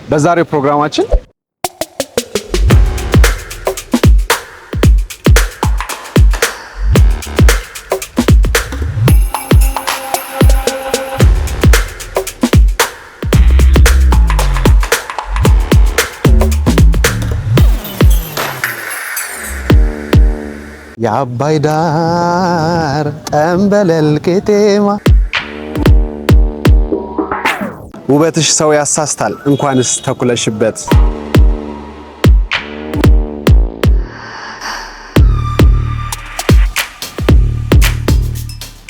በዛሬው ፕሮግራማችን የአባይ ዳር ጠንበለል ቄጤማ ውበትሽ ሰው ያሳስታል እንኳንስ ተኩለሽበት።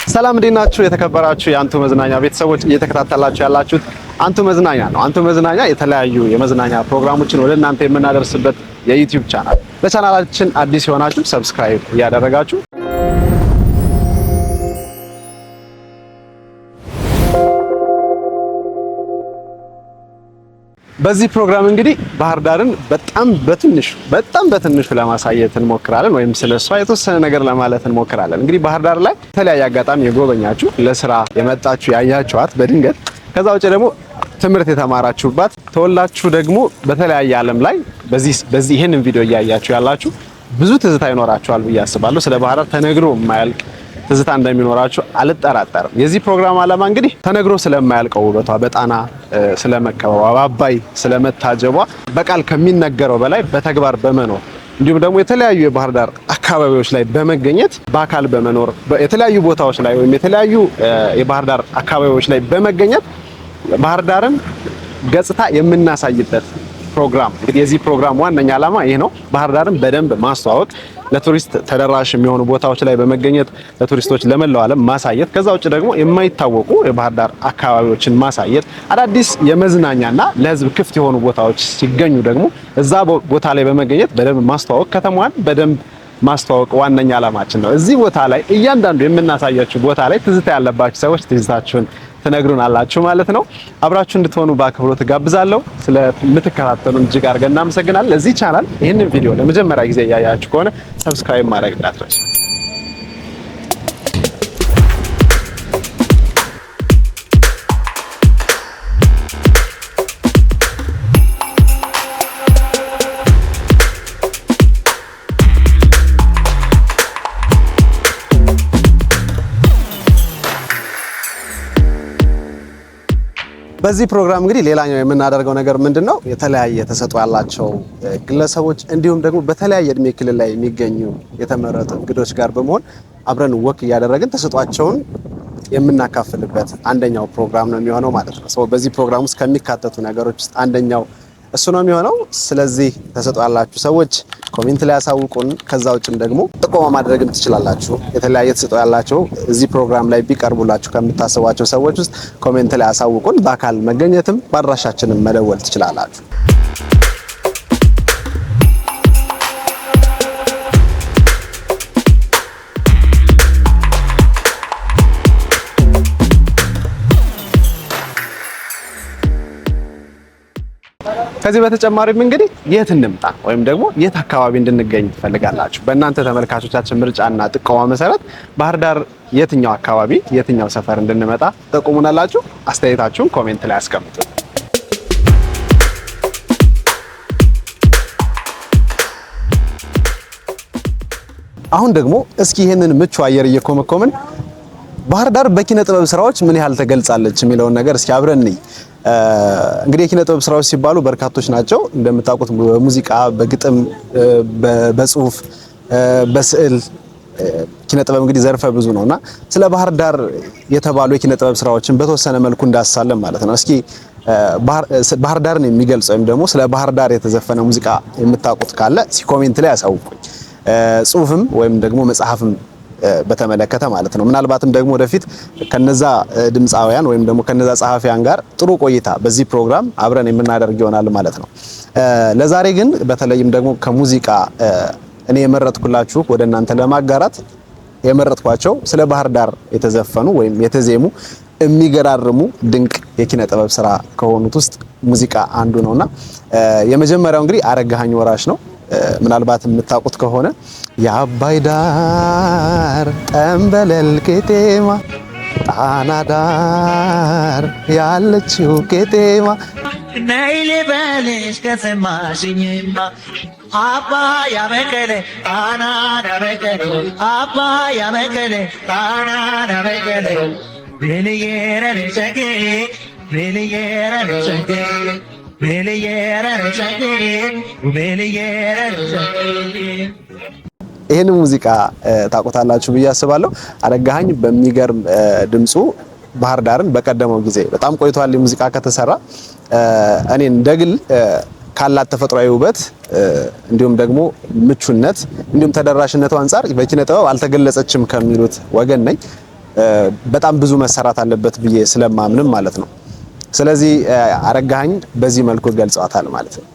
ሰላም እንዴት ናችሁ? የተከበራችሁ የአንቱ መዝናኛ ቤተሰቦች እየተከታተላችሁ ያላችሁት አንቱ መዝናኛ ነው። አንቱ መዝናኛ የተለያዩ የመዝናኛ ፕሮግራሞችን ወደ እናንተ የምናደርስበት የዩቲዩብ ቻናል። ለቻናላችን አዲስ የሆናችሁ ሰብስክራይብ እያደረጋችሁ በዚህ ፕሮግራም እንግዲህ ባህር ዳርን በጣም በትንሹ ለማሳየት እንሞክራለን፣ ወይም ስለሷ የተወሰነ ነገር ለማለት እንሞክራለን። እንግዲህ ባህር ዳር ላይ የተለያየ አጋጣሚ የጎበኛችሁ፣ ለስራ የመጣችሁ ያያችኋት በድንገት ከዛ ውጭ ደግሞ ትምህርት የተማራችሁባት ተወላችሁ ደግሞ በተለያየ ዓለም ላይ በዚህ ይሄንን ቪዲዮ እያያችሁ ያላችሁ ብዙ ትዝታ ይኖራችኋል ብዬ አስባለሁ። ስለ ባህር ዳር ተነግሮ የማያልቅ ትዝታ እንደሚኖራችሁ አልጠራጠርም። የዚህ ፕሮግራም ዓላማ እንግዲህ ተነግሮ ስለማያልቀው ውበቷ፣ በጣና ስለመከበቧ፣ በአባይ ስለመታጀቧ በቃል ከሚነገረው በላይ በተግባር በመኖር እንዲሁም ደግሞ የተለያዩ የባህር ዳር አካባቢዎች ላይ በመገኘት በአካል በመኖር የተለያዩ ቦታዎች ላይ ወይም የተለያዩ የባህር ዳር አካባቢዎች ላይ በመገኘት ባህር ዳርን ገጽታ የምናሳይበት ፕሮግራም። እንግዲህ የዚህ ፕሮግራም ዋነኛ ዓላማ ይሄ ነው። ባህር ዳርን በደንብ ማስተዋወቅ፣ ለቱሪስት ተደራሽ የሚሆኑ ቦታዎች ላይ በመገኘት ለቱሪስቶች ለመላው ዓለም ማሳየት፣ ከዛ ውጭ ደግሞ የማይታወቁ የባህር ዳር አካባቢዎችን ማሳየት፣ አዳዲስ የመዝናኛና ለሕዝብ ክፍት የሆኑ ቦታዎች ሲገኙ ደግሞ እዛ ቦታ ላይ በመገኘት በደንብ ማስተዋወቅ፣ ከተማዋን በደንብ ማስተዋወቅ ዋነኛ ዓላማችን ነው። እዚህ ቦታ ላይ እያንዳንዱ የምናሳያችሁ ቦታ ላይ ትዝታ ያለባችሁ ሰዎች ትዝታችሁን ትነግሩናላችሁ ማለት ነው። አብራችሁ እንድትሆኑ በአክብሮት ጋብዛለሁ። ስለምትከታተሉን እጅግ አድርገን እናመሰግናለን። ለዚህ ቻናል ይህንን ቪዲዮ ለመጀመሪያ ጊዜ እያያችሁ ከሆነ ሰብስክራይብ ማድረግ እንዳትረሱ። በዚህ ፕሮግራም እንግዲህ ሌላኛው የምናደርገው ነገር ምንድነው? የተለያየ ተሰጥኦ ያላቸው ግለሰቦች እንዲሁም ደግሞ በተለያየ እድሜ ክልል ላይ የሚገኙ የተመረጡ እንግዶች ጋር በመሆን አብረን ወክ እያደረግን ተሰጥኦአቸውን የምናካፍልበት አንደኛው ፕሮግራም ነው የሚሆነው ማለት ነው። በዚህ ፕሮግራም ውስጥ ከሚካተቱ ነገሮች ውስጥ አንደኛው እሱ ነው የሚሆነው። ስለዚህ ተሰጥኦ ያላችሁ ሰዎች ኮሜንት ላይ ያሳውቁን። ከዛ ውጭም ደግሞ ጥቆማ ማድረግም ትችላላችሁ። የተለያየ ተሰጥኦ ያላቸው እዚህ ፕሮግራም ላይ ቢቀርቡላችሁ ከምታስቧቸው ሰዎች ውስጥ ኮሜንት ላይ ያሳውቁን። በአካል መገኘትም በአድራሻችንም መደወል ትችላላችሁ። ከዚህ በተጨማሪም እንግዲህ የት እንምጣ ወይም ደግሞ የት አካባቢ እንድንገኝ ትፈልጋላችሁ? በእናንተ ተመልካቾቻችን ምርጫና ጥቆማ መሰረት ባህር ዳር የትኛው አካባቢ የትኛው ሰፈር እንድንመጣ ጠቁሙናላችሁ። አስተያየታችሁን ኮሜንት ላይ አስቀምጡ። አሁን ደግሞ እስኪ ይሄንን ምቹ አየር እየኮመኮምን ባህር ዳር በኪነ ጥበብ ስራዎች ምን ያህል ተገልጻለች የሚለውን ነገር እስኪ አብረን እንይ። እንግዲህ የኪነ ጥበብ ስራዎች ሲባሉ በርካቶች ናቸው። እንደምታውቁት በሙዚቃ፣ በግጥም፣ በጽሁፍ፣ በስዕል ኪነ ጥበብ እንግዲህ ዘርፈ ብዙ ነውና ስለ ባህር ዳር የተባሉ የኪነ ጥበብ ስራዎችን በተወሰነ መልኩ እንዳሳለም ማለት ነው። እስኪ ባህር ዳርን የሚገልጽ ወይም ደግሞ ስለ ባህር ዳር የተዘፈነ ሙዚቃ የምታውቁት ካለ ኮሜንት ላይ ያሳውቁኝ። ጽሁፍም ወይም ደግሞ መጽሐፍም በተመለከተ ማለት ነው። ምናልባትም ደግሞ ወደፊት ከነዛ ድምፃውያን ወይም ደግሞ ከነዛ ጸሐፊያን ጋር ጥሩ ቆይታ በዚህ ፕሮግራም አብረን የምናደርግ ይሆናል ማለት ነው። ለዛሬ ግን በተለይም ደግሞ ከሙዚቃ እኔ የመረጥኩላችሁ ወደ እናንተ ለማጋራት የመረጥኳቸው ስለ ባህር ዳር የተዘፈኑ ወይም የተዜሙ የሚገራርሙ ድንቅ የኪነ ጥበብ ስራ ከሆኑት ውስጥ ሙዚቃ አንዱ ነውና የመጀመሪያው እንግዲህ አረጋኸኝ ወራሽ ነው። ምናልባት የምታውቁት ከሆነ የአባይ ዳር ጠንበለል ቄጤማ ጣና ዳር ያለችው ቄጤማ ነይል በልሽ ከሰማሽኝማ አባ ያመከለ ጣና ያመከለ አባ ያመከለ ጣና ያመከለ ቤልየረን ሸጌ ቤልየረን ሸጌ ቤልየረን ሸጌ ቤልየረን ሸጌ። ይህን ሙዚቃ ታውቁታላችሁ ብዬ አስባለሁ። አረጋኸኝ በሚገርም ድምፁ ባህር ዳርን በቀደመው ጊዜ በጣም ቆይቷል ሙዚቃ ከተሰራ እኔ እንደግል ካላት ተፈጥሯዊ ውበት እንዲሁም ደግሞ ምቹነት እንዲሁም ተደራሽነቱ አንፃር በኪነ ጥበብ አልተገለጸችም ከሚሉት ወገን ነኝ። በጣም ብዙ መሰራት አለበት ብዬ ስለማምንም ማለት ነው። ስለዚህ አረጋኸኝ በዚህ መልኩ ገልጸዋታል ማለት ነው።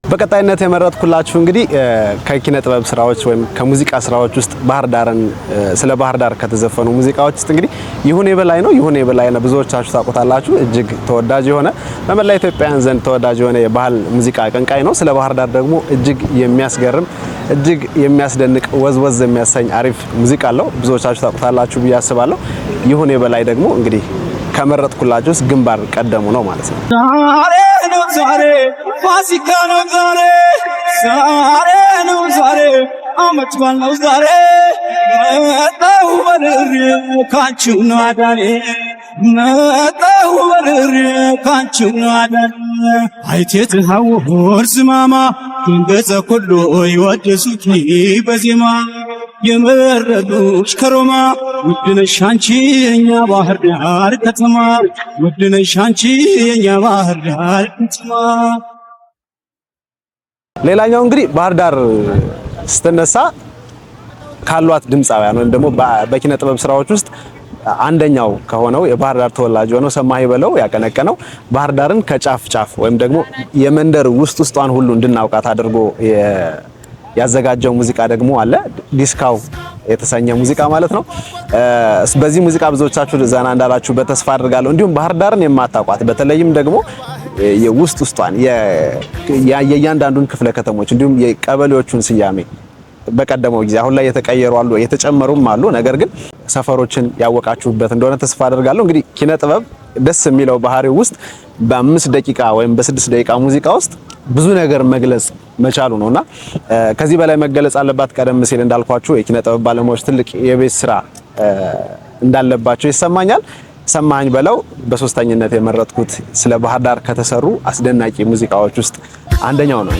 በቀጣይነት የመረጥኩላችሁ እንግዲህ ከኪነ ጥበብ ስራዎች ወይም ከሙዚቃ ስራዎች ውስጥ ባህር ዳርን ስለ ባህር ዳር ከተዘፈኑ ሙዚቃዎች ውስጥ እንግዲህ ይሁኔ በላይ ነው። ይሁኔ በላይ ነው ብዙዎቻችሁ ታውቁታላችሁ። እጅግ ተወዳጅ የሆነ በመላ ኢትዮጵያውያን ዘንድ ተወዳጅ የሆነ የባህል ሙዚቃ አቀንቃኝ ነው። ስለ ባህር ዳር ደግሞ እጅግ የሚያስገርም እጅግ የሚያስደንቅ ወዝወዝ የሚያሰኝ አሪፍ ሙዚቃ አለው። ብዙዎቻችሁ ታውቁታላችሁ ብዬ አስባለሁ። ይሁኔ በላይ ደግሞ እንግዲህ ከመረጥኩላችሁ ውስጥ ግንባር ቀደሙ ነው ማለት ነው። ዛሬ ፋሲካ ነው ዛሬ ዛሬ ነው ዛሬ አመት በዓል ነው ዛሬ መጣሁ በርሬ ካንቺው ነው አዳሬ መጣሁ በርሬ ካንቺው ነው አዳሬ አይቴት ሀወር ዝማማ ድንገጸ ኩሉ ይወድሱኪ በዜማ የመረዱሽ ከሮማ ውድነሽ አንቺ የኛ ባህር ዳር ከተማ ውድነሽ አንቺ የኛ ባህር ዳር ከተማ። ሌላኛው እንግዲህ ባህር ዳር ስትነሳ ካሏት ድምፃውያን ወይም ደግሞ በኪነ ጥበብ ስራዎች ውስጥ አንደኛው ከሆነው የባህር ዳር ተወላጅ ሆነው ሰማኸኝ በለው ያቀነቀነው ባህር ዳርን ከጫፍ ጫፍ ወይም ደግሞ የመንደር ውስጧን ሁሉ እንድናውቃት አድርጎ ያዘጋጀው ሙዚቃ ደግሞ አለ። ዲስካው የተሰኘ ሙዚቃ ማለት ነው። በዚህ ሙዚቃ ብዙዎቻችሁ ዘና እንዳላችሁ በተስፋ አድርጋለሁ። እንዲሁም ባህር ዳርን የማታውቋት በተለይም ደግሞ ውስጧን የእያንዳንዱን ክፍለ ከተሞች እንዲሁም የቀበሌዎቹን ስያሜ በቀደመው ጊዜ አሁን ላይ የተቀየሩ አሉ የተጨመሩም አሉ። ነገር ግን ሰፈሮችን ያወቃችሁበት እንደሆነ ተስፋ አድርጋለሁ። እንግዲህ ኪነ ጥበብ ደስ የሚለው ባህሪው ውስጥ በ5 ደቂቃ ወይም በ6 ደቂቃ ሙዚቃ ውስጥ ብዙ ነገር መግለጽ መቻሉ ነውና ከዚህ በላይ መገለጽ አለባት። ቀደም ሲል እንዳልኳችሁ የኪነ ጥበብ ባለሙያዎች ትልቅ የቤት ስራ እንዳለባቸው ይሰማኛል። ሰማኸኝ በለው በሶስተኝነት የመረጥኩት ስለ ባህር ዳር ከተሰሩ አስደናቂ ሙዚቃዎች ውስጥ አንደኛው ነው።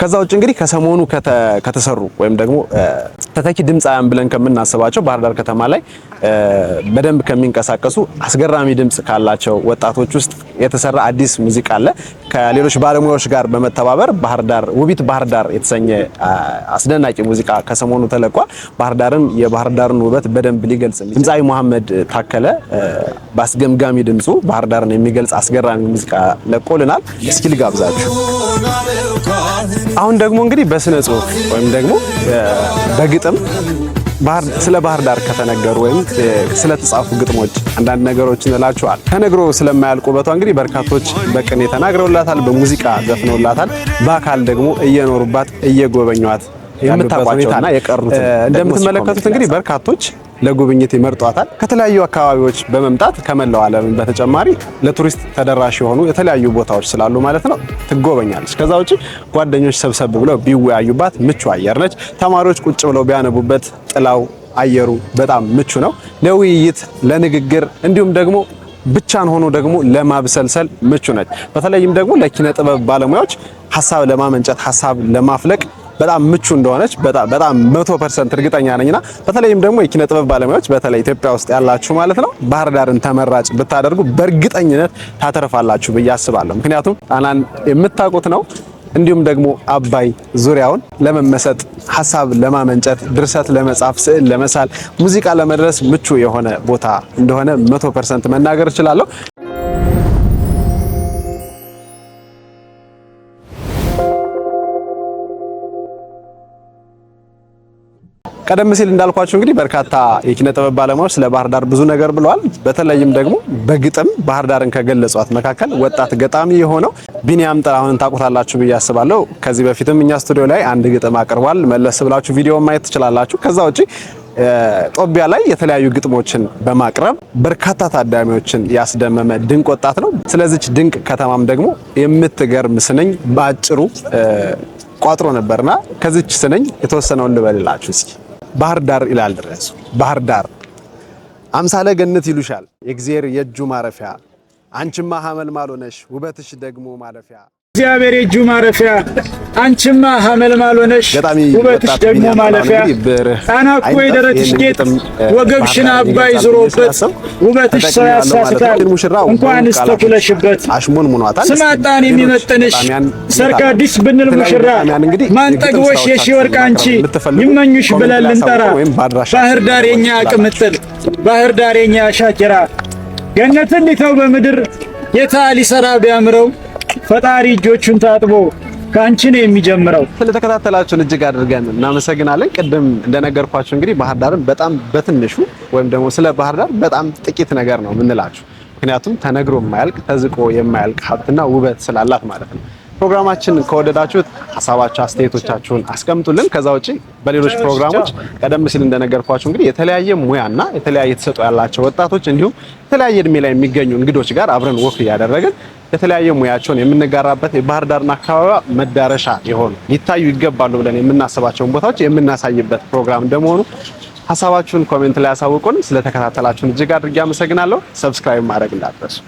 ከዛ ውጭ እንግዲህ ከሰሞኑ ከተሰሩ ወይም ደግሞ ተተኪ ድምፃውያን ብለን ከምናስባቸው ባህር ዳር ከተማ ላይ በደንብ ከሚንቀሳቀሱ አስገራሚ ድምጽ ካላቸው ወጣቶች ውስጥ የተሰራ አዲስ ሙዚቃ አለ። ከሌሎች ባለሙያዎች ጋር በመተባበር ውቢት ባህር ዳር የተሰኘ አስደናቂ ሙዚቃ ከሰሞኑ ተለቋል። የባህር ዳርን ውበት በደንብ ሊገልጽ ድምፃዊ መሐመድ ታከለ በአስገምጋሚ ድምፁ ባህር ዳርን የሚገልጽ አስገራሚ ሙዚቃ ለቆልናል። እስኪ ልጋብዛችሁ። አሁን ደግሞ እንግዲህ በስነ ጽሁፍ ወይም ደግሞ በግጥም ስለ ባህር ዳር ከተነገሩ ወይም ስለተጻፉ ግጥሞች አንዳንድ ነገሮችን እላችኋል። ተነግሮ ስለማያልቁ ውበቷ እንግዲህ በርካቶች በቅኔ ተናግረውላታል፣ በሙዚቃ ዘፍነውላታል፣ በአካል ደግሞ እየኖሩባት እየጎበኟት የምታውቋቸውና የቀሩት እንደምትመለከቱት እንግዲህ በርካቶች ለጉብኝት ይመርጧታል። ከተለያዩ አካባቢዎች በመምጣት ከመላው ዓለም በተጨማሪ ለቱሪስት ተደራሽ የሆኑ የተለያዩ ቦታዎች ስላሉ ማለት ነው ትጎበኛለች። ከዛ ውጪ ጓደኞች ሰብሰብ ብለው ቢወያዩባት ምቹ አየር ነች። ተማሪዎች ቁጭ ብለው ቢያነቡበት ጥላው አየሩ በጣም ምቹ ነው። ለውይይት ለንግግር እንዲሁም ደግሞ ብቻን ሆኖ ደግሞ ለማብሰልሰል ምቹ ነች። በተለይም ደግሞ ለኪነ ጥበብ ባለሙያዎች ሐሳብ ለማመንጨት ሐሳብ ለማፍለቅ በጣም ምቹ እንደሆነች በጣም 100% እርግጠኛ ነኝና በተለይም ደግሞ የኪነ ጥበብ ባለሙያዎች በተለይ ኢትዮጵያ ውስጥ ያላችሁ ማለት ነው ባህር ዳርን ተመራጭ ብታደርጉ በእርግጠኝነት ታተርፋላችሁ ብዬ አስባለሁ። ምክንያቱም ጣናን የምታውቁት ነው። እንዲሁም ደግሞ አባይ ዙሪያውን ለመመሰጥ ሐሳብ ለማመንጨት ድርሰት ለመጻፍ ስዕል ለመሳል ሙዚቃ ለመድረስ ምቹ የሆነ ቦታ እንደሆነ 100% መናገር እችላለሁ። ቀደም ሲል እንዳልኳችሁ እንግዲህ በርካታ የኪነ ጥበብ ባለሙያዎች ስለ ባህር ዳር ብዙ ነገር ብለዋል። በተለይም ደግሞ በግጥም ባህር ዳርን ከገለጿት መካከል ወጣት ገጣሚ የሆነው ቢኒያም ጥላሁንን ታውቁታላችሁ ብዬ አስባለሁ። ከዚህ በፊትም እኛ ስቱዲዮ ላይ አንድ ግጥም አቅርቧል። መለስ ብላችሁ ቪዲዮ ማየት ትችላላችሁ። ከዛ ውጪ ጦቢያ ላይ የተለያዩ ግጥሞችን በማቅረብ በርካታ ታዳሚዎችን ያስደመመ ድንቅ ወጣት ነው። ስለዚች ድንቅ ከተማም ደግሞ የምትገርም ስንኝ በአጭሩ ቋጥሮ ነበርና ከዚች ስንኝ የተወሰነውን ልበልላችሁ እስኪ። ባህር ዳር ይላል ድረስ ባህር ዳር አምሳለ ገነት ይሉሻል የእግዚአብሔር የእጁ ማረፊያ አንቺማ ሐመልማል ሆነሽ ውበትሽ ደግሞ ማለፊያ እግዚአብሔር የእጁ ማረፊያ አንቺማ ሐመልማል ሆነሽ ውበትሽ ደግሞ ማለፊያ ጣና እኮ የደረትሽ ጌጥ ወገብሽን አባይ ዞሮበት ውበትሽ ሰው ያሳስታል እንኳንስ ተኩለሽበት አሽሞንሙኗታል ስማጣን የሚመጥንሽ ሰርክ አዲስ ብንል ሙሽራ ማን ጠግቦሽ የሺ ወርቅ አንቺ ይመኙሽ ብለን ልንጠራ ባህር ዳር የኛ ቅምጥል ባህር ዳር የኛ ሻኪራ ገነትን ሊተው በምድር ጌታ ሊሰራ ቢያምረው ፈጣሪ እጆቹን ታጥቦ ካንቺ ነው የሚጀምረው። ስለተከታተላችሁን እጅግ አድርገን እናመሰግናለን። ቅድም እንደነገርኳችሁ እንግዲህ ባህር ዳርን በጣም በትንሹ ወይም ደግሞ ስለ ባህር ዳር በጣም ጥቂት ነገር ነው የምንላችሁ። ምክንያቱም ተነግሮ የማያልቅ ተዝቆ የማያልቅ ሀብትና ውበት ስላላት ማለት ነው። ፕሮግራማችን ከወደዳችሁት ሐሳባችሁ አስተያየቶቻችሁን አስቀምጡልን። ከዛ ውጪ በሌሎች ፕሮግራሞች ቀደም ሲል እንደነገርኳችሁ እንግዲህ የተለያየ ሙያና የተለያየ ተሰጥኦ ያላቸው ወጣቶች እንዲሁም የተለያየ እድሜ ላይ የሚገኙ እንግዶች ጋር አብረን ወክ እያደረግን የተለያየ ሙያቸውን የምንጋራበት የባህር ዳርና አካባቢዋ መዳረሻ የሆኑ ሊታዩ ይገባሉ ብለን የምናስባቸውን ቦታዎች የምናሳይበት ፕሮግራም እንደመሆኑ ሐሳባችሁን ኮሜንት ላይ አሳውቁን። ስለተከታተላችሁን እጅግ አድርጌ አመሰግናለሁ። ሰብስክራይብ ማድረግ እንዳትረሱ።